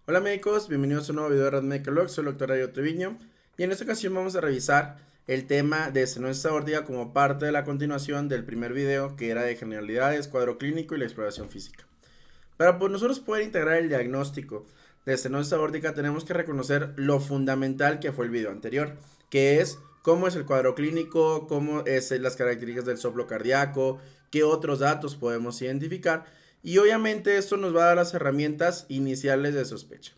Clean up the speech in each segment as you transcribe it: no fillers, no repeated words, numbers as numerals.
Hola médicos, bienvenidos a un nuevo video de Red Medical Log, soy el doctor Darío Treviño y en esta ocasión vamos a revisar el tema de estenosis aórtica como parte de la continuación del primer video que era de generalidades, cuadro clínico y la exploración física. Para nosotros poder integrar el diagnóstico de estenosis aórtica tenemos que reconocer lo fundamental que fue el video anterior, que es cómo es el cuadro clínico, cómo es las características del soplo cardíaco, qué otros datos podemos identificar y obviamente esto nos va a dar las herramientas iniciales de sospecha.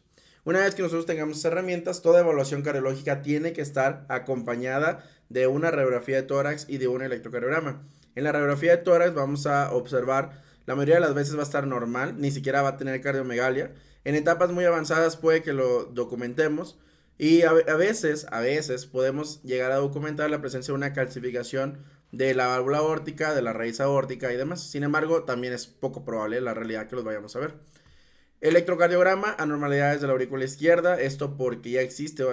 Una vez que nosotros tengamos esas herramientas, toda evaluación cardiológica tiene que estar acompañada de una radiografía de tórax y de un electrocardiograma. En la radiografía de tórax vamos a observar, la mayoría de las veces va a estar normal, ni siquiera va a tener cardiomegalia. En etapas muy avanzadas puede que lo documentemos y a veces podemos llegar a documentar la presencia de una calcificación de la válvula aórtica, de la raíz aórtica y demás. Sin embargo, también es poco probable la realidad que los vayamos a ver. Electrocardiograma, anormalidades de la aurícula izquierda, esto porque ya existe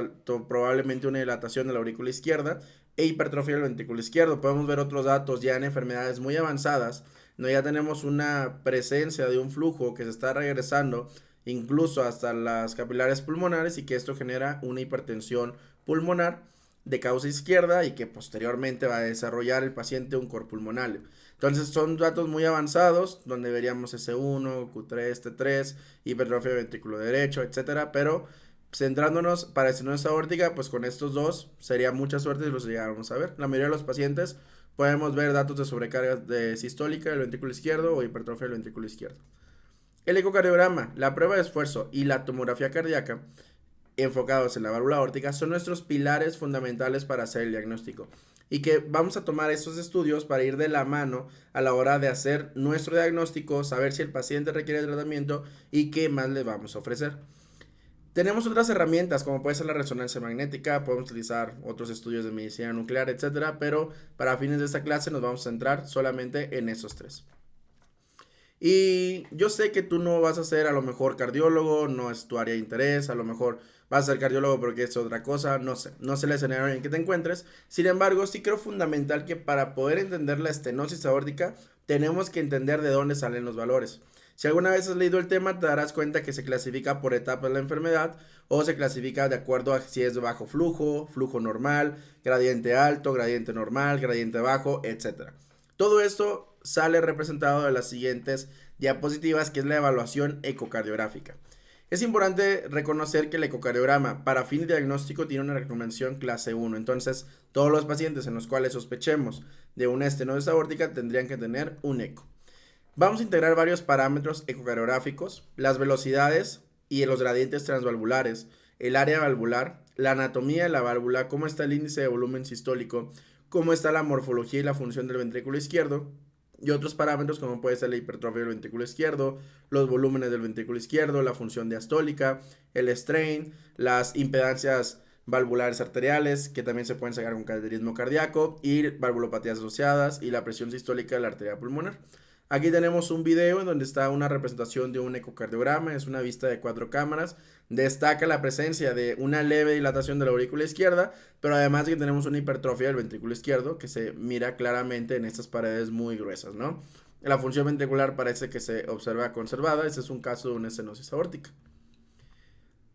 probablemente una dilatación de la aurícula izquierda e hipertrofia del ventrículo izquierdo. Podemos ver otros datos ya en enfermedades muy avanzadas, no ya tenemos una presencia de un flujo que se está regresando incluso hasta las capilares pulmonares y que esto genera una hipertensión pulmonar de causa izquierda y que posteriormente va a desarrollar el paciente un cor pulmonar. Entonces son datos muy avanzados donde veríamos S1, Q3, T3, hipertrofia del ventrículo derecho, etcétera, pero centrándonos para estenosis aórtica, pues con estos dos sería mucha suerte si los llegáramos a ver. La mayoría de los pacientes podemos ver datos de sobrecarga de sistólica del ventrículo izquierdo o hipertrofia del ventrículo izquierdo. El ecocardiograma, la prueba de esfuerzo y la tomografía cardíaca enfocados en la válvula aórtica son nuestros pilares fundamentales para hacer el diagnóstico y que vamos a tomar estos estudios para ir de la mano a la hora de hacer nuestro diagnóstico, saber si el paciente requiere tratamiento y qué más le vamos a ofrecer. Tenemos otras herramientas como puede ser la resonancia magnética, podemos utilizar otros estudios de medicina nuclear, etcétera, pero para fines de esta clase nos vamos a centrar solamente en esos tres. Y yo sé que tú no vas a ser a lo mejor cardiólogo, no es tu área de interés, a lo mejor vas a ser cardiólogo porque es otra cosa, no sé el escenario en el que te encuentres. Sin embargo, sí creo fundamental que para poder entender la estenosis aórtica tenemos que entender de dónde salen los valores. Si alguna vez has leído el tema, te darás cuenta que se clasifica por etapas de la enfermedad o se clasifica de acuerdo a si es de bajo flujo, flujo normal, gradiente alto, gradiente normal, gradiente bajo, etc. Todo esto sale representado de las siguientes diapositivas, que es la evaluación ecocardiográfica. Es importante reconocer que el ecocardiograma para fin de diagnóstico tiene una recomendación clase 1, entonces todos los pacientes en los cuales sospechemos de una estenosis aórtica tendrían que tener un eco. Vamos a integrar varios parámetros ecocardiográficos, las velocidades y los gradientes transvalvulares, el área valvular, la anatomía de la válvula, cómo está el índice de volumen sistólico, cómo está la morfología y la función del ventrículo izquierdo, y otros parámetros como puede ser la hipertrofia del ventrículo izquierdo, los volúmenes del ventrículo izquierdo, la función diastólica, el strain, las impedancias valvulares arteriales, que también se pueden sacar con cateterismo cardíaco, y valvulopatías asociadas, y la presión sistólica de la arteria pulmonar. Aquí tenemos un video en donde está una representación de un ecocardiograma, es una vista de 4 cámaras, destaca la presencia de una leve dilatación de la aurícula izquierda, pero además de que tenemos una hipertrofia del ventrículo izquierdo que se mira claramente en estas paredes muy gruesas, ¿no? La función ventricular parece que se observa conservada, este es un caso de una estenosis aórtica.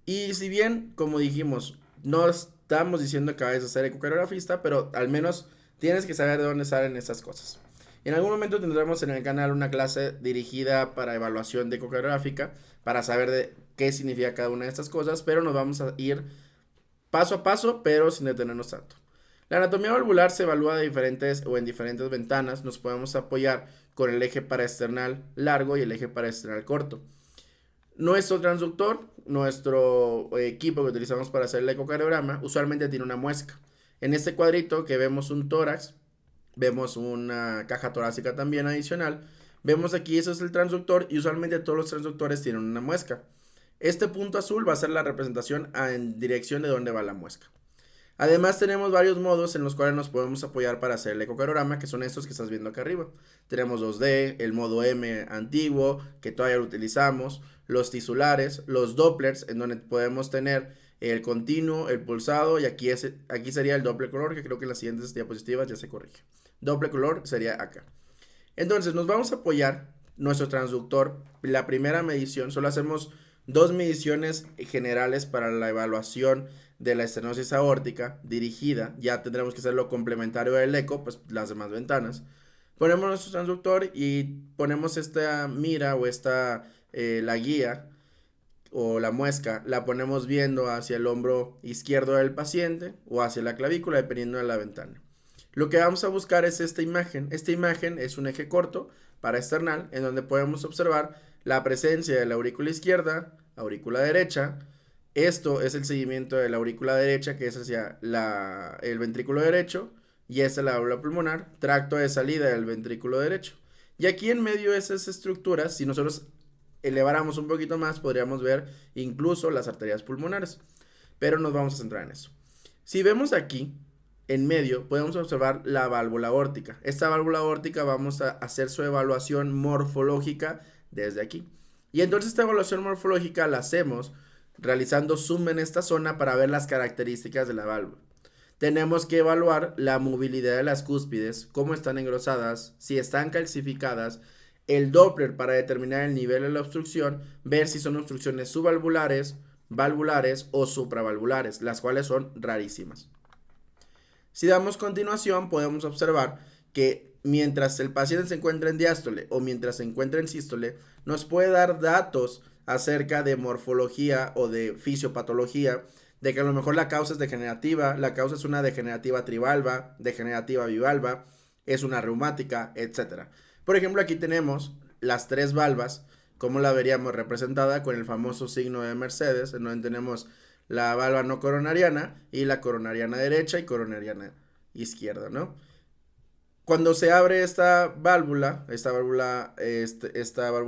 Y si bien, como dijimos, no estamos diciendo que vayas a ser ecocardiografista, pero al menos tienes que saber de dónde salen estas cosas. En algún momento tendremos en el canal una clase dirigida para evaluación de ecocardiográfica, para saber de qué significa cada una de estas cosas, pero nos vamos a ir paso a paso, pero sin detenernos tanto. La anatomía valvular se evalúa de diferentes o en diferentes ventanas, nos podemos apoyar con el eje paraesternal largo y el eje paraesternal corto. Nuestro transductor, nuestro equipo que utilizamos para hacer el ecocardiograma, usualmente tiene una muesca. En este cuadrito que vemos un tórax, vemos una caja torácica también adicional. Vemos aquí, eso es el transductor y usualmente todos los transductores tienen una muesca. Este punto azul va a ser la representación en dirección de dónde va la muesca. Además tenemos varios modos en los cuales nos podemos apoyar para hacer el ecocardiograma, que son estos que estás viendo acá arriba. Tenemos 2D, el modo M antiguo, que todavía lo utilizamos, los tisulares, los dopplers, en donde podemos tener el continuo, el pulsado, y aquí sería el doble color, que creo que en las siguientes diapositivas ya se corrige. Doble color sería acá. Entonces nos vamos a apoyar nuestro transductor. La primera medición, solo hacemos dos mediciones generales para la evaluación de la estenosis aórtica dirigida, ya tendremos que hacer lo complementario del eco, pues las demás ventanas. Ponemos nuestro transductor y ponemos esta mira o la guía o la muesca, la ponemos viendo hacia el hombro izquierdo del paciente o hacia la clavícula, dependiendo de la ventana. Lo que vamos a buscar es esta imagen. Esta imagen es un eje corto paraesternal en donde podemos observar la presencia de la aurícula izquierda, aurícula derecha. Esto es el seguimiento de la aurícula derecha, que es hacia el ventrículo derecho, y esta es la válvula pulmonar, tracto de salida del ventrículo derecho. Y aquí en medio de esas estructuras, si nosotros eleváramos un poquito más, podríamos ver incluso las arterias pulmonares, pero nos vamos a centrar en eso. Si vemos aquí, en medio, podemos observar la válvula aórtica. Esta válvula aórtica vamos a hacer su evaluación morfológica desde aquí. Y entonces esta evaluación morfológica la hacemos realizando zoom en esta zona para ver las características de la válvula. Tenemos que evaluar la movilidad de las cúspides, cómo están engrosadas, si están calcificadas, el Doppler para determinar el nivel de la obstrucción, ver si son obstrucciones subvalvulares, valvulares o supravalvulares, las cuales son rarísimas. Si damos continuación, podemos observar que mientras el paciente se encuentra en diástole o mientras se encuentra en sístole, nos puede dar datos acerca de morfología o de fisiopatología, de que a lo mejor la causa es degenerativa, la causa es una degenerativa trivalva, degenerativa bivalva, es una reumática, etc. Por ejemplo, aquí tenemos las tres valvas, como la veríamos representada con el famoso signo de Mercedes, en donde tenemos la valva no coronariana y la coronariana derecha y coronariana izquierda, ¿no? Cuando se abre esta válvula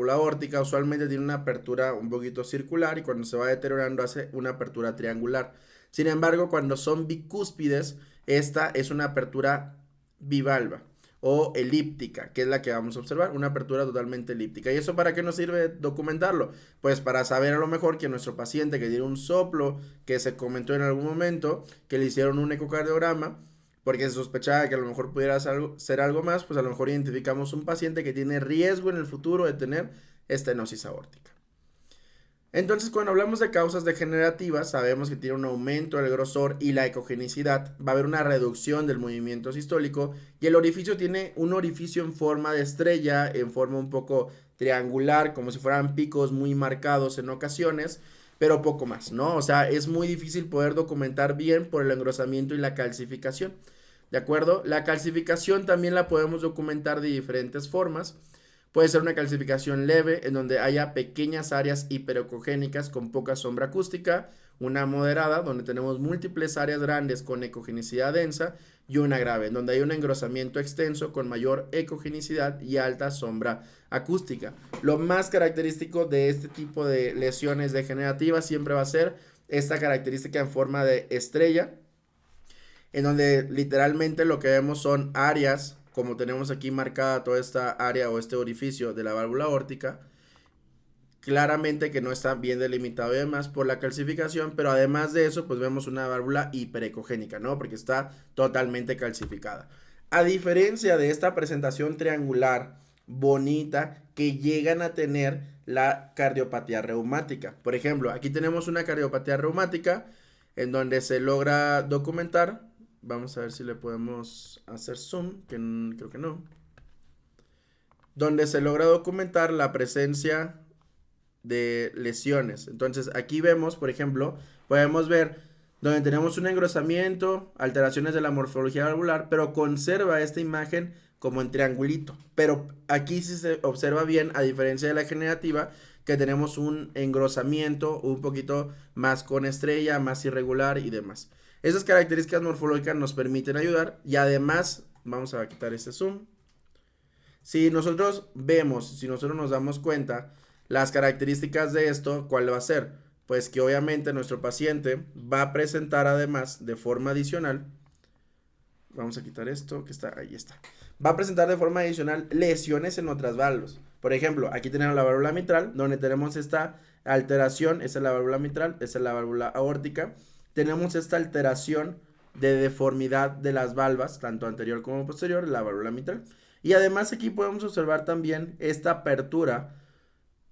aórtica usualmente tiene una apertura un poquito circular y cuando se va deteriorando hace una apertura triangular. Sin embargo, cuando son bicúspides, esta es una apertura bivalva o elíptica, que es la que vamos a observar, una apertura totalmente elíptica. ¿Y eso para qué nos sirve documentarlo? Pues para saber a lo mejor que nuestro paciente que tiene un soplo, que se comentó en algún momento, que le hicieron un ecocardiograma, porque se sospechaba que a lo mejor pudiera ser algo más, pues a lo mejor identificamos un paciente que tiene riesgo en el futuro de tener estenosis aórtica. Entonces, cuando hablamos de causas degenerativas, sabemos que tiene un aumento del grosor y la ecogenicidad, va a haber una reducción del movimiento sistólico y el orificio tiene un orificio en forma de estrella, en forma un poco triangular, como si fueran picos muy marcados en ocasiones, pero poco más, ¿no? O sea, es muy difícil poder documentar bien por el engrosamiento y la calcificación, ¿de acuerdo? La calcificación también la podemos documentar de diferentes formas. Puede ser una calcificación leve en donde haya pequeñas áreas hiperecogénicas con poca sombra acústica, una moderada donde tenemos múltiples áreas grandes con ecogenicidad densa y una grave en donde hay un engrosamiento extenso con mayor ecogenicidad y alta sombra acústica. Lo más característico de este tipo de lesiones degenerativas siempre va a ser esta característica en forma de estrella, en donde literalmente lo que vemos son áreas, como tenemos aquí marcada toda esta área o este orificio de la válvula aórtica, claramente que no está bien delimitado y demás por la calcificación, pero además de eso, pues vemos una válvula hiperecogénica, ¿no? Porque está totalmente calcificada. A diferencia de esta presentación triangular bonita que llegan a tener la cardiopatía reumática. Por ejemplo, aquí tenemos una cardiopatía reumática en donde se logra documentar. Vamos a ver si le podemos hacer zoom, que creo que no. Donde se logra documentar la presencia de lesiones. Entonces aquí vemos, por ejemplo, podemos ver donde tenemos un engrosamiento, alteraciones de la morfología valvular, pero conserva esta imagen como en triangulito. Pero aquí sí se observa bien, a diferencia de la generativa, que tenemos un engrosamiento un poquito más con estrella, más irregular y demás. Esas características morfológicas nos permiten ayudar y además, vamos a quitar este zoom. Si nosotros vemos, si nosotros nos damos cuenta, las características de esto, ¿cuál va a ser? Pues que obviamente nuestro paciente va a presentar además de forma adicional, vamos a quitar esto que está, ahí está, va a presentar de forma adicional lesiones en otras válvulas. Por ejemplo, aquí tenemos la válvula mitral, donde tenemos esta alteración, esa es la válvula mitral, esa es la válvula aórtica. Tenemos esta alteración de deformidad de las valvas, tanto anterior como posterior, la válvula mitral. Y además aquí podemos observar también esta apertura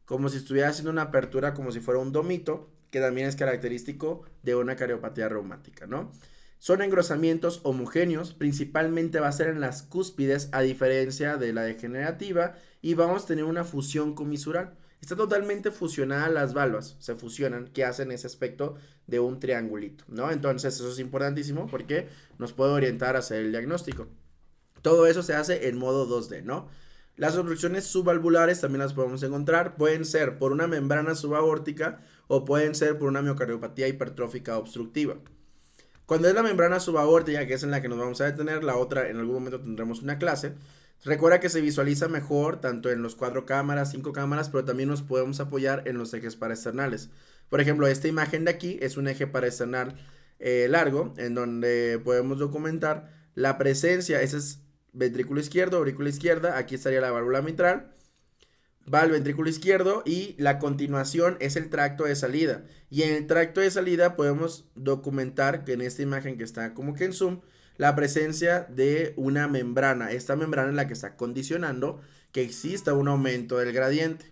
como si estuviera haciendo una apertura como si fuera un domito, que también es característico de una cariopatía reumática, ¿no? Son engrosamientos homogéneos, principalmente va a ser en las cúspides, a diferencia de la degenerativa, y vamos a tener una fusión comisural. Está totalmente fusionada las valvas, se fusionan, que hacen ese aspecto de un triangulito, ¿no? Entonces eso es importantísimo porque nos puede orientar a hacer el diagnóstico. Todo eso se hace en modo 2D, ¿no? Las obstrucciones subvalvulares también las podemos encontrar, pueden ser por una membrana subaórtica o pueden ser por una miocardiopatía hipertrófica obstructiva. Cuando es la membrana subaórtica, que es en la que nos vamos a detener, la otra en algún momento tendremos una clase. Recuerda que se visualiza mejor tanto en los 4 cámaras, 5 cámaras, pero también nos podemos apoyar en los ejes paraesternales. Por ejemplo, esta imagen de aquí es un eje paraesternal largo, en donde podemos documentar la presencia, ese es ventrículo izquierdo, aurícula izquierda, aquí estaría la válvula mitral, va al ventrículo izquierdo y la continuación es el tracto de salida. Y en el tracto de salida podemos documentar que en esta imagen que está como que en zoom, la presencia de una membrana. Esta membrana es la que está condicionando que exista un aumento del gradiente.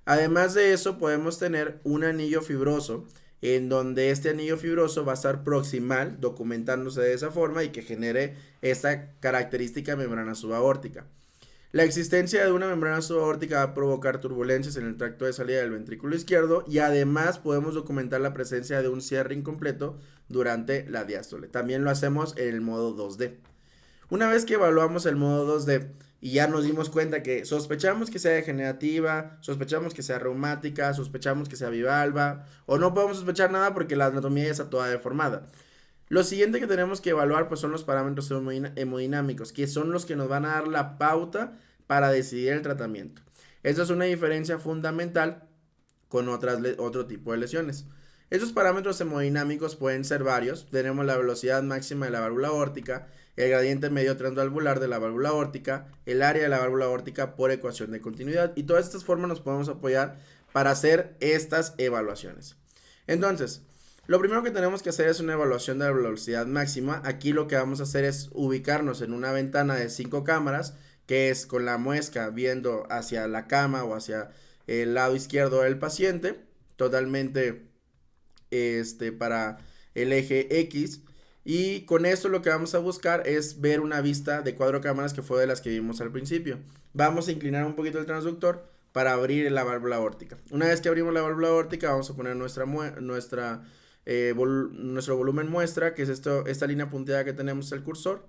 Además de eso podemos tener un anillo fibroso en donde este anillo fibroso va a estar proximal, documentándose de esa forma y que genere esta característica membrana subaórtica. La existencia de una membrana subaórtica va a provocar turbulencias en el tracto de salida del ventrículo izquierdo y además podemos documentar la presencia de un cierre incompleto durante la diástole. También lo hacemos en el modo 2D. Una vez que evaluamos el modo 2D y ya nos dimos cuenta que sospechamos que sea degenerativa, sospechamos que sea reumática, sospechamos que sea bivalva o no podemos sospechar nada porque la anatomía ya está toda deformada. Lo siguiente que tenemos que evaluar pues son los parámetros hemodinámicos, que son los que nos van a dar la pauta para decidir el tratamiento. Esta es una diferencia fundamental con otro tipo de lesiones. Estos parámetros hemodinámicos pueden ser varios. Tenemos la velocidad máxima de la válvula aórtica, el gradiente medio transvalvular de la válvula aórtica, el área de la válvula aórtica por ecuación de continuidad, y todas estas formas nos podemos apoyar para hacer estas evaluaciones. Entonces, lo primero que tenemos que hacer es una evaluación de la velocidad máxima. Aquí lo que vamos a hacer es ubicarnos en una ventana de 5 cámaras, que es con la muesca viendo hacia la cama o hacia el lado izquierdo del paciente, totalmente para el eje X. Y con esto lo que vamos a buscar es ver una vista de 4 cámaras que fue de las que vimos al principio. Vamos a inclinar un poquito el transductor para abrir la válvula aórtica. Una vez que abrimos la válvula aórtica vamos a poner nuestro volumen muestra, que es esta línea punteada que tenemos el cursor,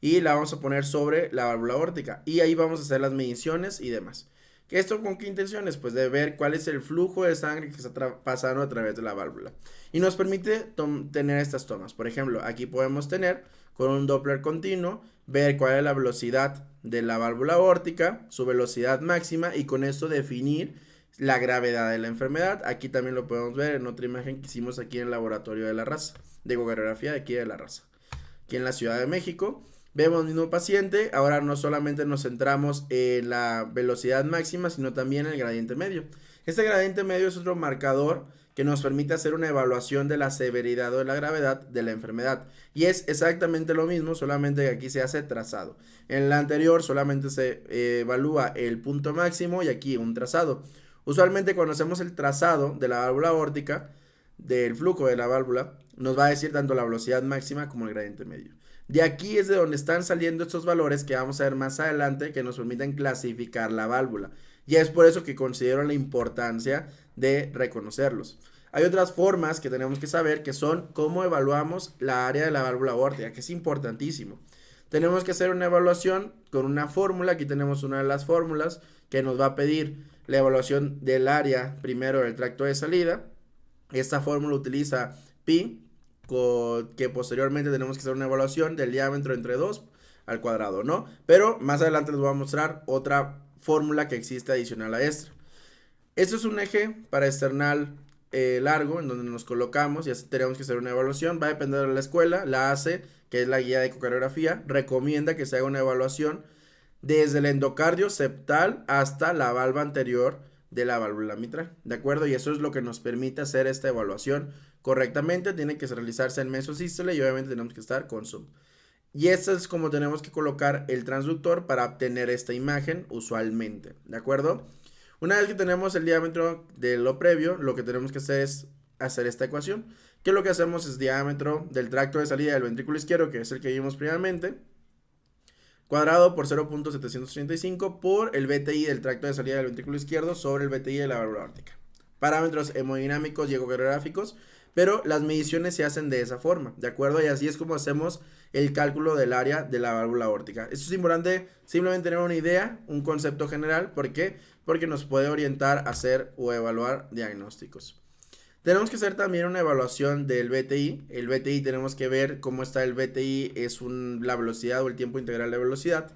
y la vamos a poner sobre la válvula aórtica y ahí vamos a hacer las mediciones y demás. ¿Esto con qué intenciones? Pues de ver cuál es el flujo de sangre que está pasando a través de la válvula y nos permite tener estas tomas. Por ejemplo, aquí podemos tener con un Doppler continuo, ver cuál es la velocidad de la válvula aórtica, su velocidad máxima, y con esto definir la gravedad de la enfermedad. Aquí también lo podemos ver en otra imagen que hicimos aquí en el laboratorio de La Raza, de ecografía de aquí de La Raza, aquí en la Ciudad de México. Vemos el mismo paciente, ahora no solamente nos centramos en la velocidad máxima, sino también en el gradiente medio. Este gradiente medio es otro marcador que nos permite hacer una evaluación de la severidad o de la gravedad de la enfermedad. Y es exactamente lo mismo, solamente que aquí se hace trazado. En el anterior solamente se evalúa el punto máximo y aquí un trazado. Usualmente cuando hacemos el trazado de la válvula aórtica, del flujo de la válvula, nos va a decir tanto la velocidad máxima como el gradiente medio. De aquí es de donde están saliendo estos valores que vamos a ver más adelante que nos permiten clasificar la válvula. Y es por eso que considero la importancia de reconocerlos. Hay otras formas que tenemos que saber que son cómo evaluamos la área de la válvula aórtica, que es importantísimo. Tenemos que hacer una evaluación con una fórmula. Aquí tenemos una de las fórmulas que nos va a pedir la evaluación del área primero del tracto de salida. Esta fórmula utiliza pi, que posteriormente tenemos que hacer una evaluación del diámetro entre 2 al cuadrado, ¿no? Pero más adelante les voy a mostrar otra fórmula que existe adicional a esta. Esto es un eje paraesternal largo en donde nos colocamos y así tenemos que hacer una evaluación. Va a depender de la escuela. La ACE, que es la guía de ecocardiografía, recomienda que se haga una evaluación desde el endocardio septal hasta la valva anterior de la válvula mitral, ¿de acuerdo? Y eso es lo que nos permite hacer esta evaluación correctamente. Tiene que realizarse en mesosístole y obviamente tenemos que estar con zoom. Y esto es como tenemos que colocar el transductor para obtener esta imagen usualmente, ¿de acuerdo? Una vez que tenemos el diámetro de lo previo, lo que tenemos que hacer es hacer esta ecuación, que lo que hacemos es diámetro del tracto de salida del ventrículo izquierdo, que es el que vimos previamente, cuadrado por 0.735 por el BTI del tracto de salida del ventrículo izquierdo sobre el BTI de la válvula aórtica. Parámetros hemodinámicos y ecográficos, pero las mediciones se hacen de esa forma, ¿de acuerdo? Y así es como hacemos el cálculo del área de la válvula aórtica. Esto es importante simplemente tener una idea, un concepto general. ¿Por qué? Porque nos puede orientar a hacer o evaluar diagnósticos. Tenemos que hacer también una evaluación del BTI. El BTI tenemos que ver cómo está el BTI, es la velocidad o el tiempo integral de velocidad.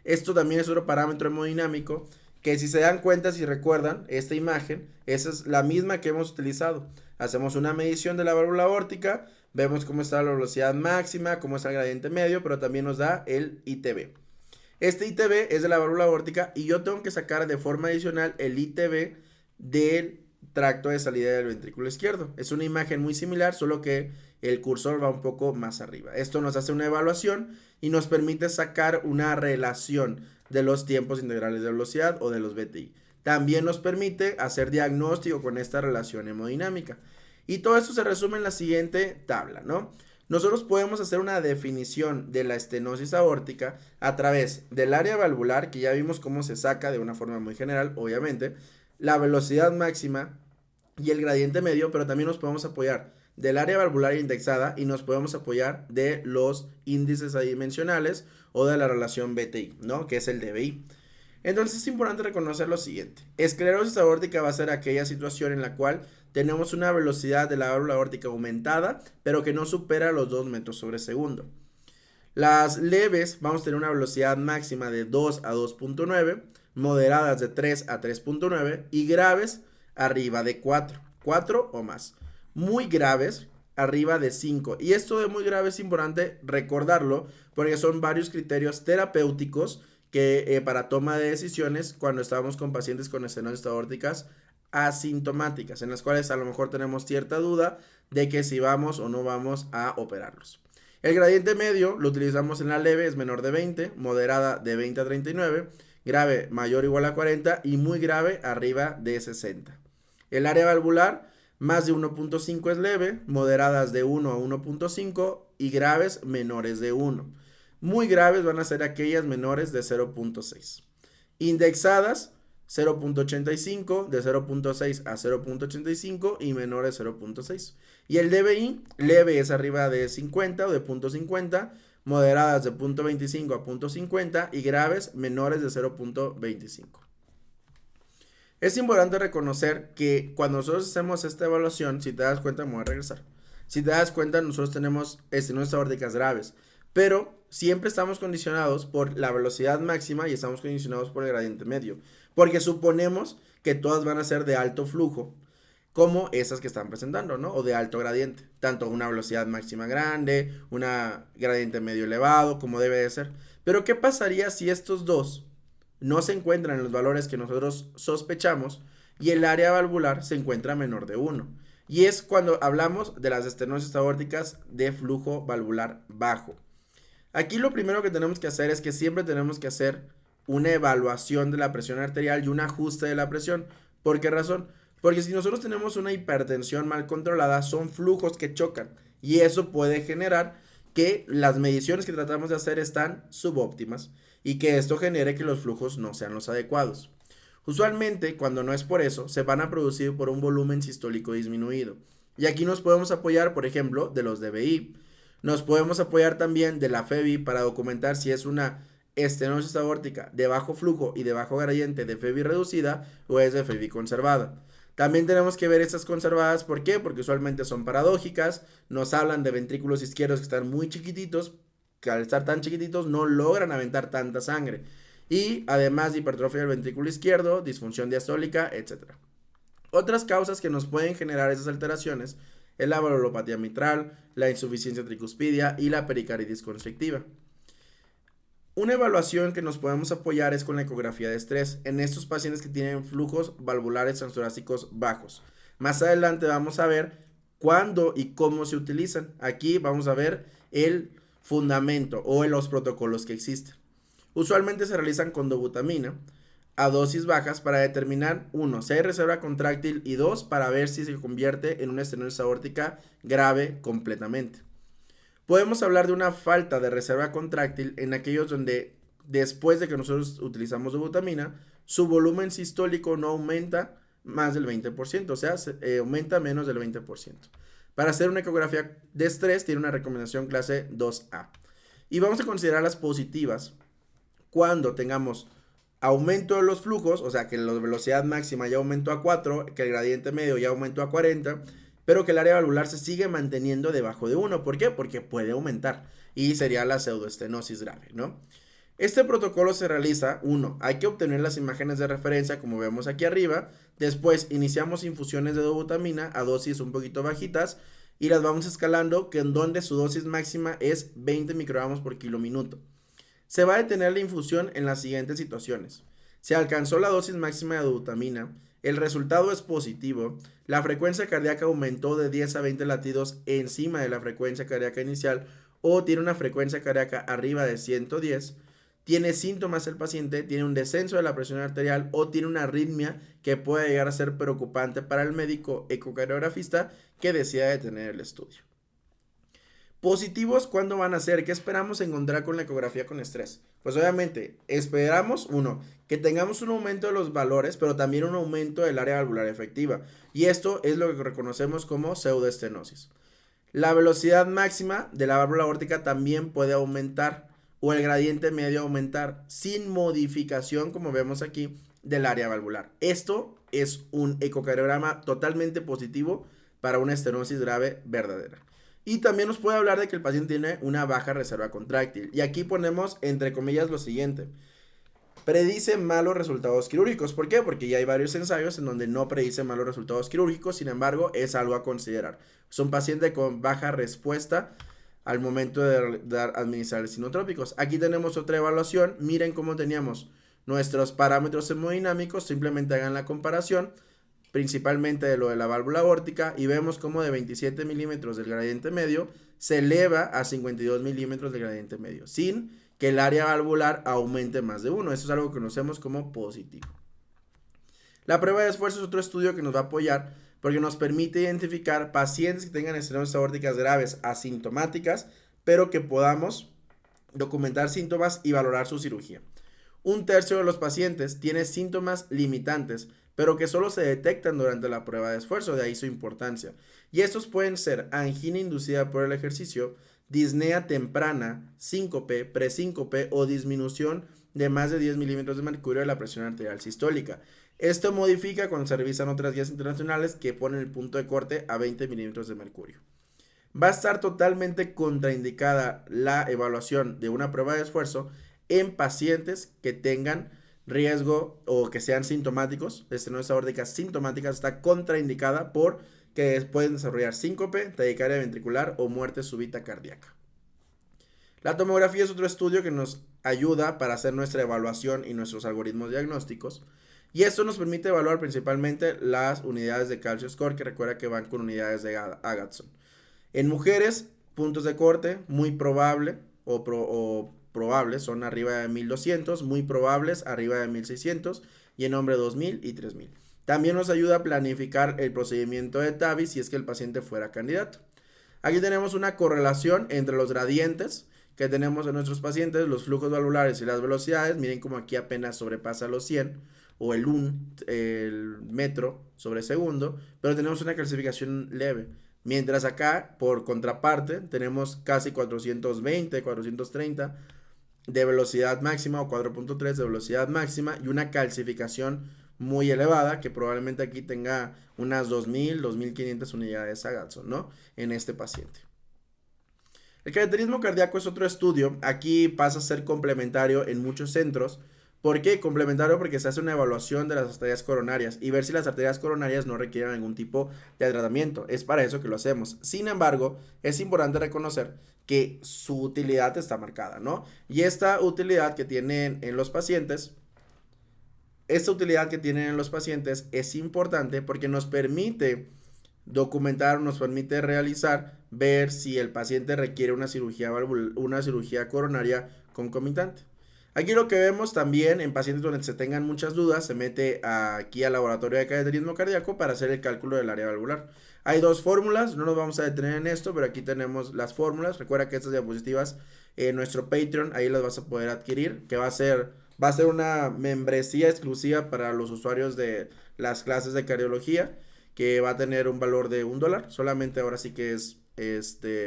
Esto también es otro parámetro hemodinámico que, si se dan cuenta, si recuerdan esta imagen, esa es la misma que hemos utilizado. Hacemos una medición de la válvula aórtica, vemos cómo está la velocidad máxima, cómo está el gradiente medio, pero también nos da el ITB. Este ITB es de la válvula aórtica y yo tengo que sacar de forma adicional el ITB del tracto de salida del ventrículo izquierdo. Es una imagen muy similar, solo que el cursor va un poco más arriba. Esto nos hace una evaluación y nos permite sacar una relación de los tiempos integrales de velocidad o de los BTI. También nos permite hacer diagnóstico con esta relación hemodinámica. Y todo esto se resume en la siguiente tabla, ¿no? Nosotros podemos hacer una definición de la estenosis aórtica a través del área valvular, que ya vimos cómo se saca de una forma muy general, obviamente, la velocidad máxima y el gradiente medio, pero también nos podemos apoyar del área valvular indexada y nos podemos apoyar de los índices adimensionales o de la relación BTI, ¿no? Que es el DBI. Entonces es importante reconocer lo siguiente: esclerosis aórtica va a ser aquella situación en la cual tenemos una velocidad de la válvula aórtica aumentada, pero que no supera los 2 metros sobre segundo. Las leves vamos a tener una velocidad máxima de 2 a 2.9, moderadas de 3 a 3.9 y graves arriba de 4 o más. Muy graves arriba de 5. Y esto de muy grave es importante recordarlo porque son varios criterios terapéuticos que para toma de decisiones cuando estamos con pacientes con estenosis aórticas asintomáticas, en las cuales a lo mejor tenemos cierta duda de que si vamos o no vamos a operarlos. El gradiente medio lo utilizamos en la leve, es menor de 20, moderada de 20 a 39, grave mayor o igual a 40 y muy grave arriba de 60. El área valvular, más de 1.5 es leve, moderadas de 1 a 1.5 y graves menores de 1. Muy graves van a ser aquellas menores de 0.6. Indexadas 0.85, de 0.6 a 0.85 y menores 0.6. Y el DBI, leve es arriba de 50 o de 0.50, moderadas de 0.25 a 0.50 y graves menores de 0.25. Es importante reconocer que cuando nosotros hacemos esta evaluación, si te das cuenta, me voy a regresar. Si te das cuenta, nosotros tenemos estenosis aórticas graves, pero siempre estamos condicionados por la velocidad máxima y estamos condicionados por el gradiente medio, porque suponemos que todas van a ser de alto flujo, como esas que están presentando, ¿no? O de alto gradiente, tanto una velocidad máxima grande, una gradiente medio elevado, como debe de ser. Pero ¿qué pasaría si estos dos no se encuentran en los valores que nosotros sospechamos y el área valvular se encuentra menor de 1? Y es cuando hablamos de las estenosis aórticas de flujo valvular bajo. Aquí lo primero que tenemos que hacer es que siempre tenemos que hacer una evaluación de la presión arterial y un ajuste de la presión. ¿Por qué razón? Porque si nosotros tenemos una hipertensión mal controlada, son flujos que chocan y eso puede generar que las mediciones que tratamos de hacer están subóptimas y que esto genere que los flujos no sean los adecuados. Usualmente, cuando no es por eso, se van a producir por un volumen sistólico disminuido. Y aquí nos podemos apoyar, por ejemplo, de los DBI. Nos podemos apoyar también de la FEBI para documentar si es una estenosis aórtica de bajo flujo y de bajo gradiente de FEBI reducida o es de FEBI conservada. También tenemos que ver estas conservadas, ¿por qué? Porque usualmente son paradójicas, nos hablan de ventrículos izquierdos que están muy chiquititos, que al estar tan chiquititos no logran aventar tanta sangre. Y además de hipertrofia del ventrículo izquierdo, disfunción diastólica, etc. Otras causas que nos pueden generar esas alteraciones es la valvulopatía mitral, la insuficiencia tricuspidia y la pericardis constrictiva. Una evaluación que nos podemos apoyar es con la ecografía de estrés en estos pacientes que tienen flujos valvulares transthorácicos bajos. Más adelante vamos a ver cuándo y cómo se utilizan. Aquí vamos a ver el fundamento o los protocolos que existen. Usualmente se realizan con dobutamina a dosis bajas para determinar, 1, si hay reserva contráctil y 2, para ver si se convierte en una estenosis aórtica grave completamente. Podemos hablar de una falta de reserva contráctil en aquellos donde después de que nosotros utilizamos dobutamina, su volumen sistólico no aumenta más del 20%, o sea, aumenta menos del 20%. Para hacer una ecografía de estrés tiene una recomendación clase 2A. Y vamos a considerar las positivas cuando tengamos aumento de los flujos, o sea que la velocidad máxima ya aumentó a 4, que el gradiente medio ya aumentó a 40, pero que el área valvular se sigue manteniendo debajo de 1. ¿Por qué? Porque puede aumentar y sería la pseudoestenosis grave, ¿no? Este protocolo se realiza, 1, hay que obtener las imágenes de referencia como vemos aquí arriba, después iniciamos infusiones de dobutamina a dosis un poquito bajitas y las vamos escalando, que en donde su dosis máxima es 20 microgramos por kilo minuto. Se va a detener la infusión en las siguientes situaciones. Se alcanzó la dosis máxima de dobutamina, el resultado es positivo, la frecuencia cardíaca aumentó de 10 a 20 latidos encima de la frecuencia cardíaca inicial o tiene una frecuencia cardíaca arriba de 110, tiene síntomas el paciente, tiene un descenso de la presión arterial o tiene una arritmia que puede llegar a ser preocupante para el médico ecocardiografista que decida detener el estudio. Positivos, ¿cuándo van a ser? ¿Qué esperamos encontrar con la ecografía con estrés? Pues obviamente esperamos, 1, que tengamos un aumento de los valores, pero también un aumento del área valvular efectiva. Y esto es lo que reconocemos como pseudoestenosis. La velocidad máxima de la válvula aórtica también puede aumentar o el gradiente medio aumentar sin modificación, como vemos aquí, del área valvular. Esto es un ecocardiograma totalmente positivo para una estenosis grave verdadera. Y también nos puede hablar de que el paciente tiene una baja reserva contráctil. Y aquí ponemos entre comillas lo siguiente: predice malos resultados quirúrgicos. ¿Por qué? Porque ya hay varios ensayos en donde no predice malos resultados quirúrgicos, sin embargo, es algo a considerar. Es un paciente con baja respuesta al momento de administrar sinotrópicos. Aquí tenemos otra evaluación. Miren cómo teníamos nuestros parámetros hemodinámicos. Simplemente hagan la comparación, principalmente de lo de la válvula aórtica, y vemos cómo de 27 milímetros del gradiente medio se eleva a 52 milímetros del gradiente medio, sin que el área valvular aumente más de 1. Eso es algo que conocemos como positivo. La prueba de esfuerzo es otro estudio que nos va a apoyar porque nos permite identificar pacientes que tengan estenosis aórticas graves asintomáticas, pero que podamos documentar síntomas y valorar su cirugía. 1/3 de los pacientes tiene síntomas limitantes, pero que solo se detectan durante la prueba de esfuerzo, de ahí su importancia. Y estos pueden ser angina inducida por el ejercicio, disnea temprana, síncope, presíncope o disminución de más de 10 milímetros de mercurio de la presión arterial sistólica. Esto modifica cuando se revisan otras guías internacionales que ponen el punto de corte a 20 milímetros de mercurio. Va a estar totalmente contraindicada la evaluación de una prueba de esfuerzo en pacientes que tengan riesgo o que sean sintomáticos. Estenosis aórtica sintomática está contraindicada porque pueden desarrollar síncope, taquicardia ventricular o muerte súbita cardíaca. La tomografía es otro estudio que nos ayuda para hacer nuestra evaluación y nuestros algoritmos diagnósticos. Y esto nos permite evaluar principalmente las unidades de calcio score, que recuerda que van con unidades de Agatston. En mujeres, puntos de corte muy probable o probables son arriba de 1200, muy probables arriba de 1600 y en hombre 2000 y 3000. También nos ayuda a planificar el procedimiento de TAVI si es que el paciente fuera candidato. Aquí tenemos una correlación entre los gradientes que tenemos en nuestros pacientes, los flujos valvulares y las velocidades. Miren como aquí apenas sobrepasa los 100 o el metro sobre segundo, pero tenemos una calcificación leve. Mientras acá, por contraparte, tenemos casi 420, 430 de velocidad máxima o 4.3 de velocidad máxima y una calcificación muy elevada que probablemente aquí tenga unas 2000, 2500 unidades Agatston, ¿no? En este paciente. El cateterismo cardíaco es otro estudio. Aquí pasa a ser complementario en muchos centros. ¿Por qué complementario? Porque se hace una evaluación de las arterias coronarias y ver si las arterias coronarias no requieren algún tipo de tratamiento. Es para eso que lo hacemos. Sin embargo, es importante reconocer que su utilidad está marcada, ¿no? Y esta utilidad que tienen en los pacientes, es importante porque nos permite documentar, nos permite realizar, ver si el paciente requiere una cirugía coronaria concomitante. Aquí lo que vemos también en pacientes donde se tengan muchas dudas, se mete aquí al laboratorio de cateterismo cardíaco para hacer el cálculo del área valvular. Hay dos fórmulas, no nos vamos a detener en esto, pero aquí tenemos las fórmulas. Recuerda que estas diapositivas en nuestro Patreon, ahí las vas a poder adquirir, que va a ser una membresía exclusiva para los usuarios de las clases de cardiología, que va a tener un valor de $1, solamente ahora sí que es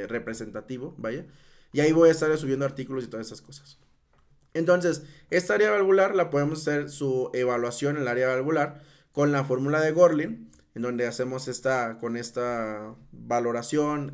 representativo, vaya. Y ahí voy a estar subiendo artículos y todas esas cosas. Entonces, esta área valvular la podemos hacer su evaluación en el área valvular con la fórmula de Gorlin, en donde hacemos con esta valoración,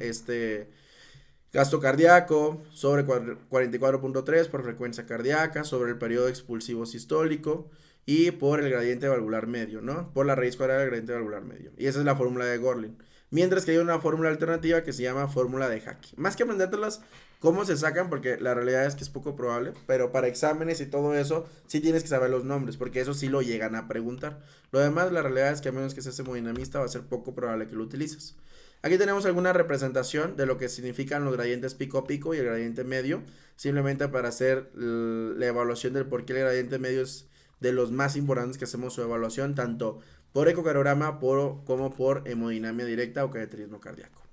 gasto cardíaco sobre 44.3 por frecuencia cardíaca, sobre el periodo expulsivo sistólico y por el gradiente valvular medio, ¿no? Por la raíz cuadrada del gradiente valvular medio. Y esa es la fórmula de Gorlin. Mientras que hay una fórmula alternativa que se llama fórmula de Hackey. Más que aprendértelas cómo se sacan, porque la realidad es que es poco probable, pero para exámenes y todo eso, sí tienes que saber los nombres, porque eso sí lo llegan a preguntar. Lo demás, la realidad es que a menos que seas hemodinamista, va a ser poco probable que lo utilices. Aquí tenemos alguna representación de lo que significan los gradientes pico a pico y el gradiente medio, simplemente para hacer la evaluación del por qué el gradiente medio es de los más importantes que hacemos su evaluación, tanto por ecocardiograma como por hemodinamia directa o cateterismo cardíaco.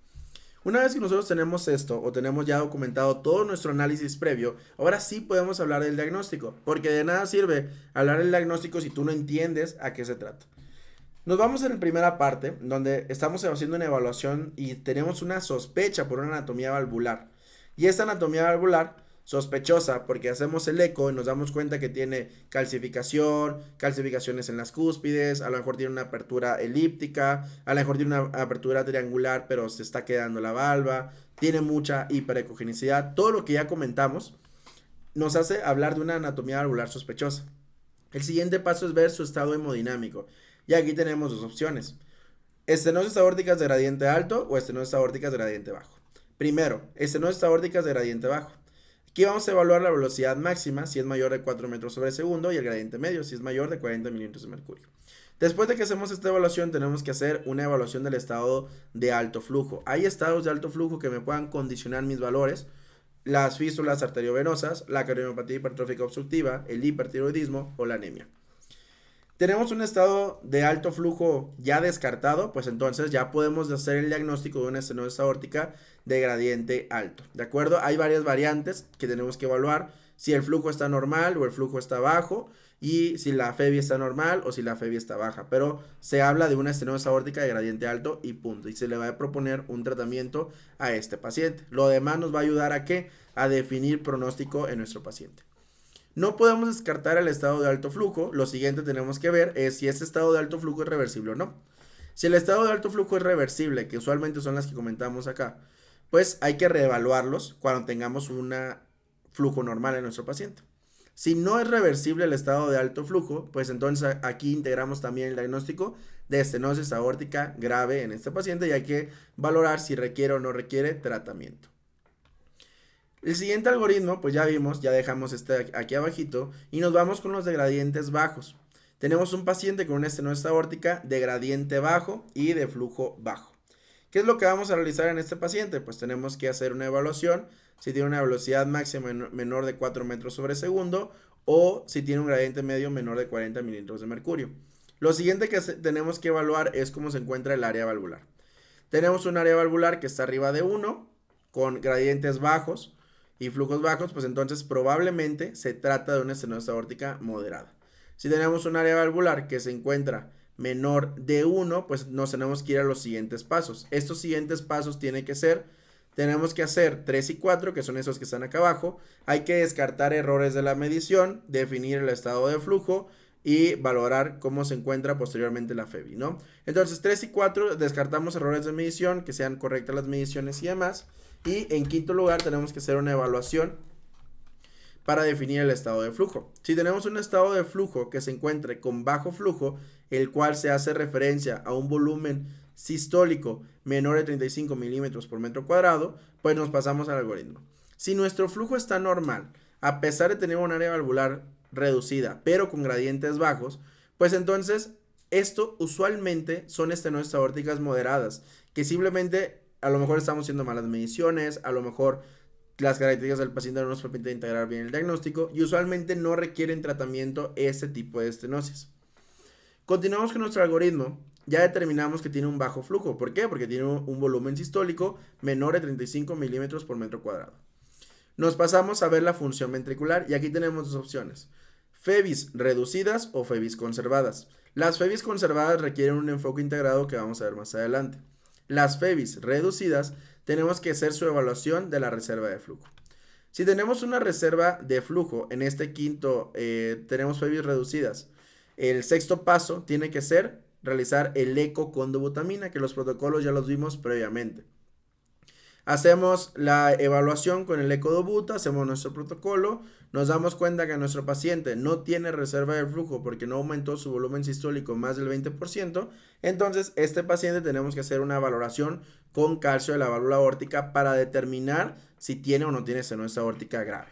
Una vez que nosotros tenemos esto o tenemos ya documentado todo nuestro análisis previo, ahora sí podemos hablar del diagnóstico, porque de nada sirve hablar del diagnóstico si tú no entiendes a qué se trata. Nos vamos en la primera parte, donde estamos haciendo una evaluación y tenemos una sospecha por una anatomía valvular. Y esta anatomía valvular sospechosa, porque hacemos el eco y nos damos cuenta que tiene calcificaciones en las cúspides, a lo mejor tiene una apertura elíptica, a lo mejor tiene una apertura triangular, pero se está quedando la valva, tiene mucha hiperecogenicidad. Todo lo que ya comentamos nos hace hablar de una anatomía valvular sospechosa. El siguiente paso es ver su estado hemodinámico. Y aquí tenemos dos opciones: estenosis aórticas de gradiente alto o estenosis aórticas de gradiente bajo. Primero, estenosis aórticas de gradiente bajo. Aquí vamos a evaluar la velocidad máxima si es mayor de 4 metros sobre segundo y el gradiente medio si es mayor de 40 milímetros de mercurio. Después de que hacemos esta evaluación, tenemos que hacer una evaluación del estado de alto flujo. Hay estados de alto flujo que me puedan condicionar mis valores: las fístulas arteriovenosas, la cardiopatía hipertrófica obstructiva, el hipertiroidismo o la anemia. Tenemos un estado de alto flujo ya descartado, pues entonces ya podemos hacer el diagnóstico de una estenosis aórtica de gradiente alto, ¿de acuerdo? Hay varias variantes que tenemos que evaluar: si el flujo está normal o el flujo está bajo, y si la FEBI está normal o si la FEBI está baja, pero se habla de una estenosis aórtica de gradiente alto y punto, y se le va a proponer un tratamiento a este paciente. Lo demás nos va a ayudar a ¿qué? A definir pronóstico en nuestro paciente. No podemos descartar el estado de alto flujo. Lo siguiente tenemos que ver es si este estado de alto flujo es reversible o no. Si el estado de alto flujo es reversible, que usualmente son las que comentamos acá, pues hay que reevaluarlos cuando tengamos un flujo normal en nuestro paciente. Si no es reversible el estado de alto flujo, pues entonces aquí integramos también el diagnóstico de estenosis aórtica grave en este paciente y hay que valorar si requiere o no requiere tratamiento. El siguiente algoritmo, pues ya vimos, ya dejamos aquí abajito y nos vamos con los de gradientes bajos. Tenemos un paciente con una estenosis aórtica de gradiente bajo y de flujo bajo. ¿Qué es lo que vamos a realizar en este paciente? Pues tenemos que hacer una evaluación si tiene una velocidad máxima menor de 4 metros sobre segundo o si tiene un gradiente medio menor de 40 milímetros de mercurio. Lo siguiente que tenemos que evaluar es cómo se encuentra el área valvular. Tenemos un área valvular que está arriba de 1 con gradientes bajos y flujos bajos, pues entonces probablemente se trata de una estenosis aórtica moderada. Si tenemos un área valvular que se encuentra menor de 1, pues nos tenemos que ir a los siguientes pasos. Estos siguientes pasos tenemos que hacer 3 y 4, que son esos que están acá abajo. Hay que descartar errores de la medición, definir el estado de flujo y valorar cómo se encuentra posteriormente la FEBI, ¿no? Entonces 3 y 4 descartamos errores de medición, que sean correctas las mediciones y demás. Y en quinto lugar tenemos que hacer una evaluación para definir el estado de flujo. Si tenemos un estado de flujo que se encuentre con bajo flujo, el cual se hace referencia a un volumen sistólico menor de 35 milímetros por metro cuadrado, pues nos pasamos al algoritmo. Si nuestro flujo está normal, a pesar de tener un área valvular reducida, pero con gradientes bajos, pues entonces esto usualmente son estenosis aórticas moderadas, que simplemente a lo mejor estamos haciendo malas mediciones, a lo mejor las características del paciente no nos permiten integrar bien el diagnóstico y usualmente no requieren tratamiento este tipo de estenosis. Continuamos con nuestro algoritmo. Ya determinamos que tiene un bajo flujo. ¿Por qué? Porque tiene un volumen sistólico menor de 35 milímetros por metro cuadrado. Nos pasamos a ver la función ventricular y aquí tenemos dos opciones. FEBIs reducidas o FEBIs conservadas. Las FEBIs conservadas requieren un enfoque integrado que vamos a ver más adelante. Las FEBIs reducidas tenemos que hacer su evaluación de la reserva de flujo. Si tenemos una reserva de flujo, en este quinto tenemos FEBIs reducidas. El sexto paso tiene que ser realizar el eco con dobutamina, que los protocolos ya los vimos previamente. Hacemos la evaluación con el ecodobuta, hacemos nuestro protocolo, nos damos cuenta que nuestro paciente no tiene reserva de flujo porque no aumentó su volumen sistólico más del 20%, entonces este paciente tenemos que hacer una valoración con calcio de la válvula aórtica para determinar si tiene o no tiene estenosis aórtica grave.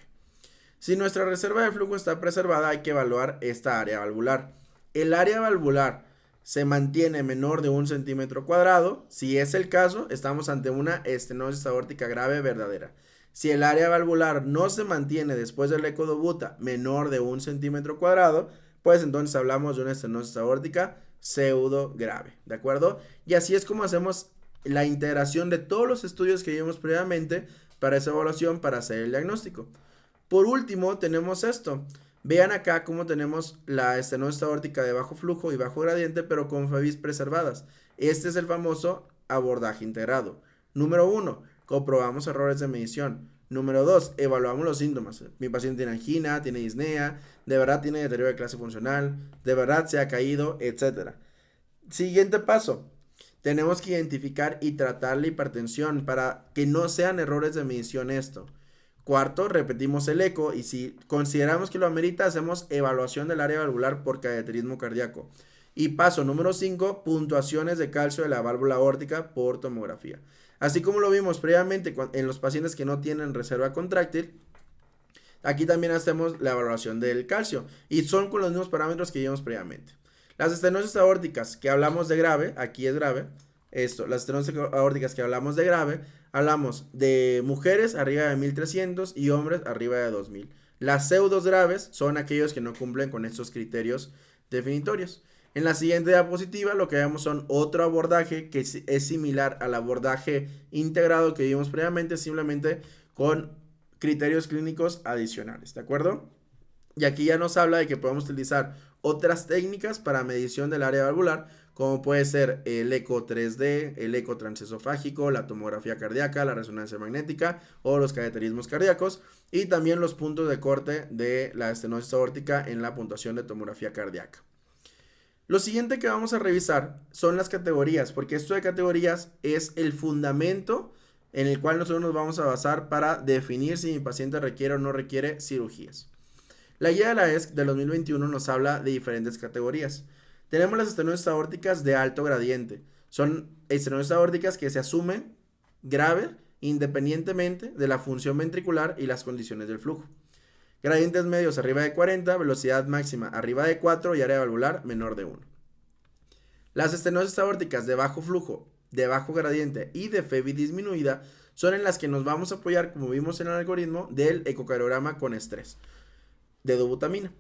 Si nuestra reserva de flujo está preservada, hay que evaluar esta área valvular. El área valvular se mantiene menor de 1 centímetro cuadrado. Si es el caso, estamos ante una estenosis aórtica grave verdadera. Si el área valvular no se mantiene después del ecodobuta menor de 1 centímetro cuadrado, pues entonces hablamos de una estenosis aórtica pseudo grave, ¿de acuerdo? Y así es como hacemos la integración de todos los estudios que vimos previamente para esa evaluación, para hacer el diagnóstico. Por último, tenemos esto. Vean acá cómo tenemos la estenosis aórtica de bajo flujo y bajo gradiente, pero con FEBIs preservadas. Este es el famoso abordaje integrado. Número 1, comprobamos errores de medición. Número 2, evaluamos los síntomas. Mi paciente tiene angina, tiene disnea, de verdad tiene deterioro de clase funcional, de verdad se ha caído, etc. Siguiente paso. Tenemos que identificar y tratar la hipertensión para que no sean errores de medición esto. Cuarto, repetimos el eco y si consideramos que lo amerita, hacemos evaluación del área valvular por cateterismo cardíaco. Y paso número 5, puntuaciones de calcio de la válvula aórtica por tomografía. Así como lo vimos previamente en los pacientes que no tienen reserva contráctil, aquí también hacemos la evaluación del calcio y son con los mismos parámetros que vimos previamente. Las estenosis aórticas que hablamos de grave, aquí es grave, las estenosis aórticas que hablamos de grave, hablamos de mujeres arriba de 1300 y hombres arriba de 2000. Las pseudos graves son aquellos que no cumplen con estos criterios definitorios. En la siguiente diapositiva lo que vemos son otro abordaje que es similar al abordaje integrado que vimos previamente, simplemente con criterios clínicos adicionales, ¿de acuerdo? Y aquí ya nos habla de que podemos utilizar otras técnicas para medición del área valvular, como puede ser el eco 3D, el eco transesofágico, la tomografía cardíaca, la resonancia magnética o los cateterismos cardíacos, y también los puntos de corte de la estenosis aórtica en la puntuación de tomografía cardíaca. Lo siguiente que vamos a revisar son las categorías, porque esto de categorías es el fundamento en el cual nosotros nos vamos a basar para definir si mi paciente requiere o no requiere cirugías. La guía de la ESC del 2021 nos habla de diferentes categorías. Tenemos las estenosis aórticas de alto gradiente. Son estenosis aórticas que se asumen grave independientemente de la función ventricular y las condiciones del flujo. Gradientes medios arriba de 40, velocidad máxima arriba de 4 y área valvular menor de 1. Las estenosis aórticas de bajo flujo, de bajo gradiente y de FEBI disminuida son en las que nos vamos a apoyar, como vimos en el algoritmo, del ecocardiograma con estrés de dobutamina.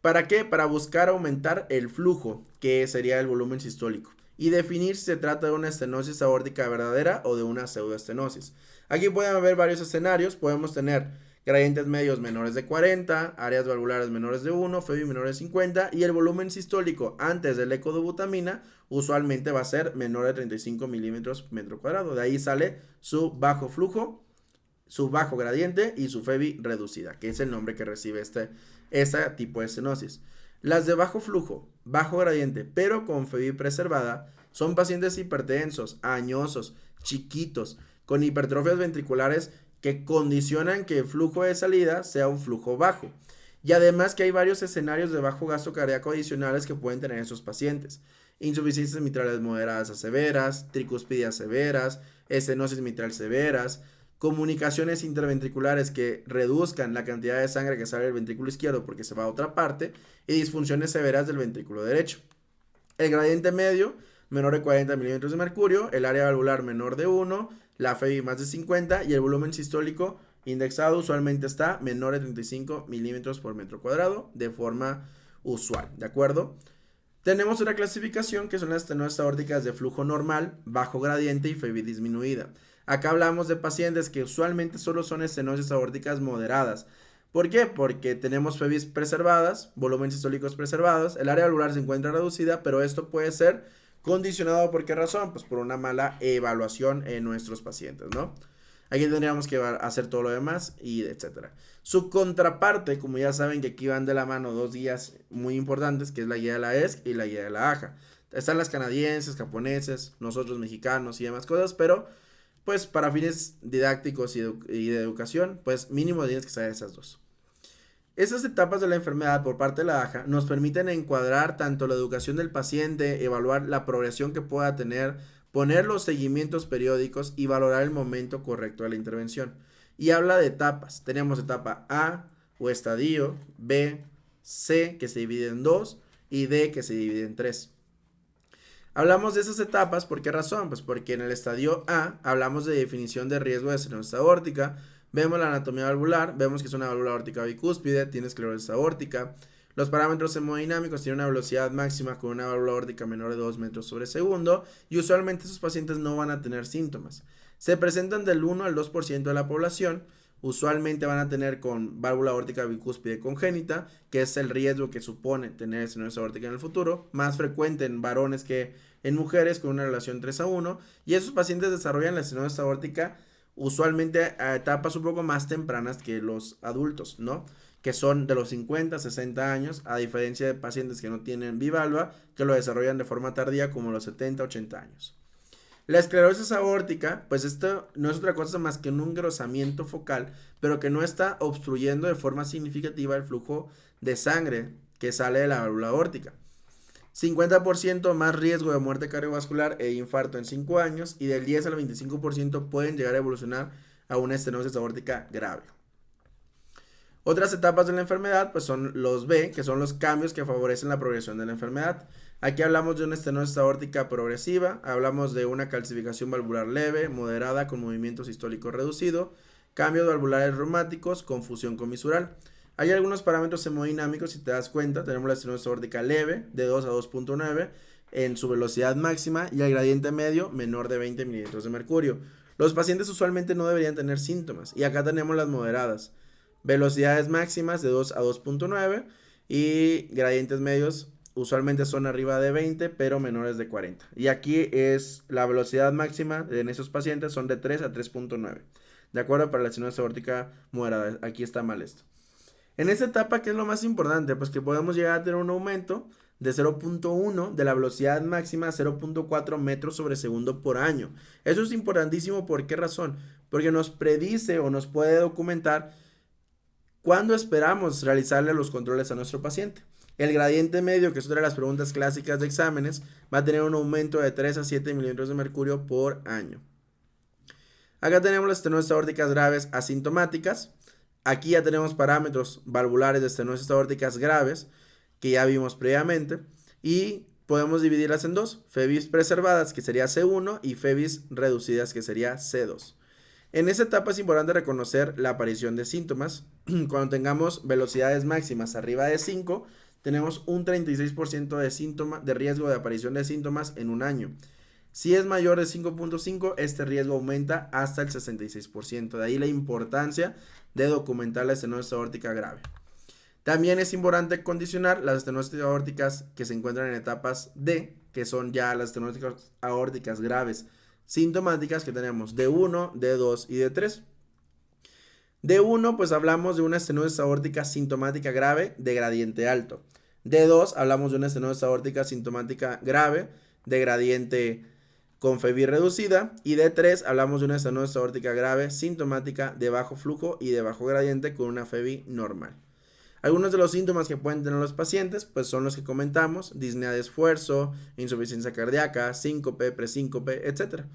¿Para qué? Para buscar aumentar el flujo, que sería el volumen sistólico, y definir si se trata de una estenosis aórtica verdadera o de una pseudoestenosis. Aquí pueden haber varios escenarios. Podemos tener gradientes medios menores de 40, áreas valvulares menores de 1, FEBI menores de 50 y el volumen sistólico antes del ecodobutamina usualmente va a ser menor de 35 milímetros metro cuadrado. De ahí sale su bajo flujo, su bajo gradiente y su FEBI reducida, que es el nombre que recibe este tipo de estenosis. Las de bajo flujo, bajo gradiente, pero con FEBI preservada, son pacientes hipertensos, añosos, chiquitos, con hipertrofias ventriculares que condicionan que el flujo de salida sea un flujo bajo. Y además que hay varios escenarios de bajo gasto cardíaco adicionales que pueden tener esos pacientes. Insuficiencias mitrales moderadas a severas, tricuspidias severas, estenosis mitral severas, comunicaciones interventriculares que reduzcan la cantidad de sangre que sale del ventrículo izquierdo porque se va a otra parte, y disfunciones severas del ventrículo derecho. El gradiente medio, menor de 40 milímetros de mercurio, el área valvular menor de 1, la FEBI más de 50 y el volumen sistólico indexado usualmente está menor de 35 milímetros por metro cuadrado de forma usual, ¿de acuerdo? Tenemos una clasificación que son las estenosis aórticas de flujo normal, bajo gradiente y FEBI disminuida. Acá hablamos de pacientes que usualmente solo son estenosis aórticas moderadas. ¿Por qué? Porque tenemos FEBIs preservadas, volúmenes sistólicos preservados, el área valvular se encuentra reducida, pero esto puede ser condicionado ¿por qué razón? Pues por una mala evaluación en nuestros pacientes, ¿no? Aquí tendríamos que hacer todo lo demás y etcétera. Su contraparte, como ya saben que aquí van de la mano dos guías muy importantes, que es la guía de la ESC y la guía de la AJA. Están las canadienses, japoneses, nosotros mexicanos y demás cosas, pero pues para fines didácticos y de educación, pues mínimo tienes que saber esas dos. Esas etapas de la enfermedad por parte de la AJA nos permiten encuadrar tanto la educación del paciente, evaluar la progresión que pueda tener, poner los seguimientos periódicos y valorar el momento correcto de la intervención. Y habla de etapas. Tenemos etapa A o estadio, B, C que se divide en 2 y D que se divide en 3. Hablamos de esas etapas, ¿por qué razón? Pues porque en el estadio A hablamos de definición de riesgo de estenosis aórtica, vemos la anatomía valvular, vemos que es una válvula aórtica bicúspide, tiene esclerosis aórtica. Los parámetros hemodinámicos tienen una velocidad máxima con una válvula aórtica menor de 2 metros sobre segundo y usualmente esos pacientes no van a tener síntomas. Se presentan del 1 al 2% de la población, usualmente van a tener con válvula aórtica bicúspide congénita, que es el riesgo que supone tener estenosis aórtica en el futuro, más frecuente en varones que en mujeres con una relación 3:1, y esos pacientes desarrollan la estenosis aórtica usualmente a etapas un poco más tempranas que los adultos, ¿no? Que son de los 50 a 60 años, a diferencia de pacientes que no tienen bivalva, que lo desarrollan de forma tardía como los 70 a 80 años. La esclerosis aórtica, pues esto no es otra cosa más que un engrosamiento focal, pero que no está obstruyendo de forma significativa el flujo de sangre que sale de la válvula aórtica. 50% más riesgo de muerte cardiovascular e infarto en 5 años y del 10 al 25% pueden llegar a evolucionar a una estenosis aórtica grave. Otras etapas de la enfermedad pues son los B, que son los cambios que favorecen la progresión de la enfermedad. Aquí hablamos de una estenosis aórtica progresiva, hablamos de una calcificación valvular leve, moderada con movimiento sistólico reducido, cambios valvulares reumáticos, confusión comisural. Hay algunos parámetros hemodinámicos, si te das cuenta, tenemos la estenosis aórtica leve de 2 a 2.9 en su velocidad máxima y el gradiente medio menor de 20 mililitros de mercurio. Los pacientes usualmente no deberían tener síntomas y acá tenemos las moderadas. Velocidades máximas de 2 a 2.9 y gradientes medios usualmente son arriba de 20 pero menores de 40. Y aquí es la velocidad máxima en esos pacientes son de 3 a 3.9. De acuerdo, para la estenosis aórtica moderada, aquí está mal esto. En esta etapa, ¿qué es lo más importante? Pues que podemos llegar a tener un aumento de 0.1 de la velocidad máxima a 0.4 metros sobre segundo por año. Eso es importantísimo, ¿por qué razón? Porque nos predice o nos puede documentar cuándo esperamos realizarle los controles a nuestro paciente. El gradiente medio, que es otra de las preguntas clásicas de exámenes, va a tener un aumento de 3 a 7 milímetros de mercurio por año. Acá tenemos las estenosis aórticas graves asintomáticas. Aquí ya tenemos parámetros valvulares de estenosis aórticas graves, que ya vimos previamente, y podemos dividirlas en dos, FEBIs preservadas, que sería C1, y FEBIs reducidas, que sería C2. En esta etapa es importante reconocer la aparición de síntomas. Cuando tengamos velocidades máximas arriba de 5, tenemos un 36% de riesgo de aparición de síntomas en un año. Si es mayor de 5.5, este riesgo aumenta hasta el 66%. De ahí la importancia de documentar la estenosis aórtica grave. También es importante condicionar las estenosis aórticas que se encuentran en etapas D, que son ya las estenosis aórticas graves sintomáticas, que tenemos D1, D2 y D3. D1, pues hablamos de una estenosis aórtica sintomática grave de gradiente alto. D2, hablamos de una estenosis aórtica sintomática grave de gradiente con FEBI reducida. Y D3, hablamos de una estenosis aórtica grave sintomática de bajo flujo y de bajo gradiente con una FEBI normal. Algunos de los síntomas que pueden tener los pacientes pues son los que comentamos: disnea de esfuerzo, insuficiencia cardíaca, síncope, presíncope, etc.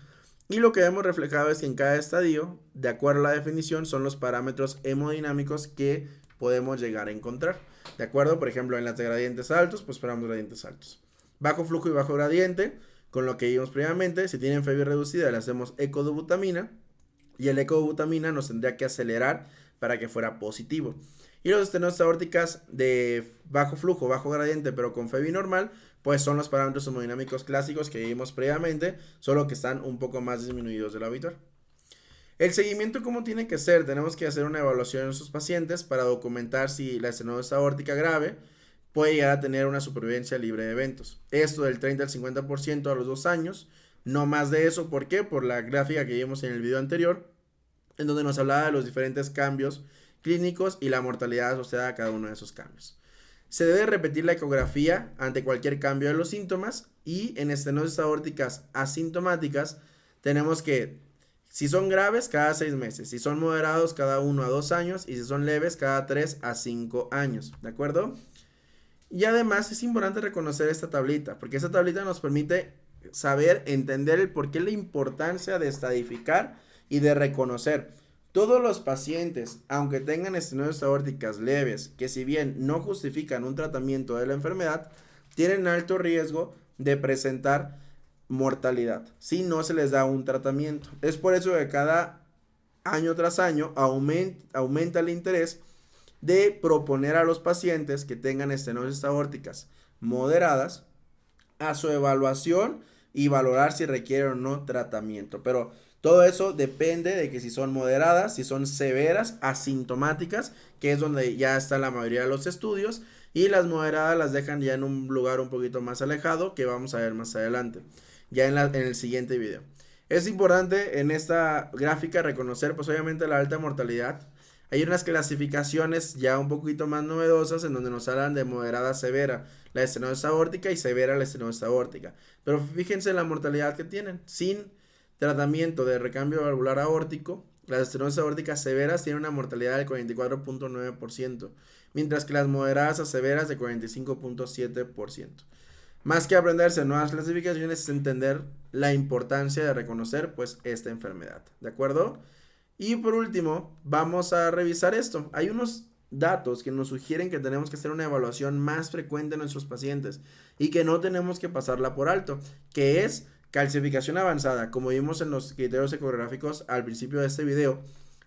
Y lo que hemos reflejado es que en cada estadio, de acuerdo a la definición, son los parámetros hemodinámicos que podemos llegar a encontrar. De acuerdo, por ejemplo, en las de gradientes altos, pues esperamos gradientes altos. Bajo flujo y bajo gradiente, con lo que vimos previamente, si tienen FEBI reducida, le hacemos eco de butamina. y el eco de butamina nos tendría que acelerar para que fuera positivo. Y los estenosis aórticas de bajo flujo, bajo gradiente, pero con FEBI normal, pues son los parámetros hemodinámicos clásicos que vimos previamente, solo que están un poco más disminuidos de lo habitual. El seguimiento, ¿cómo tiene que ser? Tenemos que hacer una evaluación en sus pacientes para documentar si la estenosis aórtica grave puede llegar a tener una supervivencia libre de eventos. Esto del 30 al 50% a los 2 años, no más de eso. ¿Por qué? Por la gráfica que vimos en el video anterior, en donde nos hablaba de los diferentes cambios clínicos y la mortalidad asociada a cada uno de esos cambios. Se debe repetir la ecografía ante cualquier cambio de los síntomas, y en estenosis aórticas asintomáticas tenemos que, si son graves, cada 6 meses, si son moderados, cada 1 a 2 años, y si son leves, cada 3 a 5 años, ¿de acuerdo? Y además es importante reconocer esta tablita, porque esta tablita nos permite saber, entender el por qué, la importancia de estadificar y de reconocer. Todos los pacientes, aunque tengan estenosis aórticas leves, que si bien no justifican un tratamiento de la enfermedad, tienen alto riesgo de presentar mortalidad si no se les da un tratamiento. Es por eso que cada año tras año aumenta el interés de proponer a los pacientes que tengan estenosis aórticas moderadas a su evaluación y valorar si requieren o no tratamiento. Pero todo eso depende de que si son moderadas, si son severas, asintomáticas, que es donde ya está la mayoría de los estudios, y las moderadas las dejan ya en un lugar un poquito más alejado, que vamos a ver más adelante, ya en el siguiente video. Es importante en esta gráfica reconocer, pues obviamente, la alta mortalidad. Hay unas clasificaciones ya un poquito más novedosas en donde nos hablan de moderada a severa la estenosis aórtica y severa la estenosis aórtica. Pero fíjense la mortalidad que tienen. Sin tratamiento de recambio valvular aórtico, las estenosis aórticas severas tienen una mortalidad del 44.9%, mientras que las moderadas a severas de 45.7%. Más que aprenderse nuevas clasificaciones, es entender la importancia de reconocer pues esta enfermedad, ¿de acuerdo? Y por último, vamos a revisar esto. Hay unos datos que nos sugieren que tenemos que hacer una evaluación más frecuente en nuestros pacientes y que no tenemos que pasarla por alto, que es calcificación avanzada, como vimos en los criterios ecográficos al principio de este video,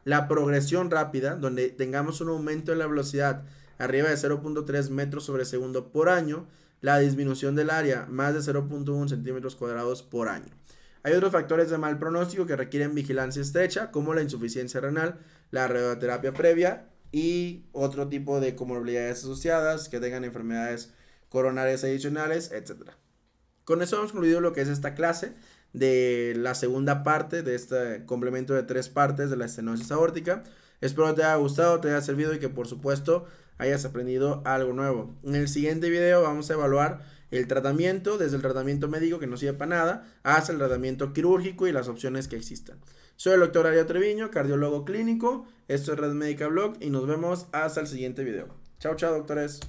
la progresión rápida, donde tengamos un aumento de la velocidad arriba de 0.3 metros sobre segundo por año, la disminución del área más de 0.1 centímetros cuadrados por año. Hay otros factores de mal pronóstico que requieren vigilancia estrecha, como la insuficiencia renal, la radioterapia previa y otro tipo de comorbilidades asociadas, que tengan enfermedades coronarias adicionales, etc. Con eso hemos concluido lo que es esta clase de la segunda parte de este complemento de 3 partes de la estenosis aórtica. Espero que te haya gustado, te haya servido y que por supuesto hayas aprendido algo nuevo. En el siguiente video vamos a evaluar el tratamiento, desde el tratamiento médico que no sirve para nada hasta el tratamiento quirúrgico y las opciones que existan. Soy el doctor Darío Treviño, cardiólogo clínico. Esto es Red Médica Blog y nos vemos hasta el siguiente video. Chao, chao, doctores.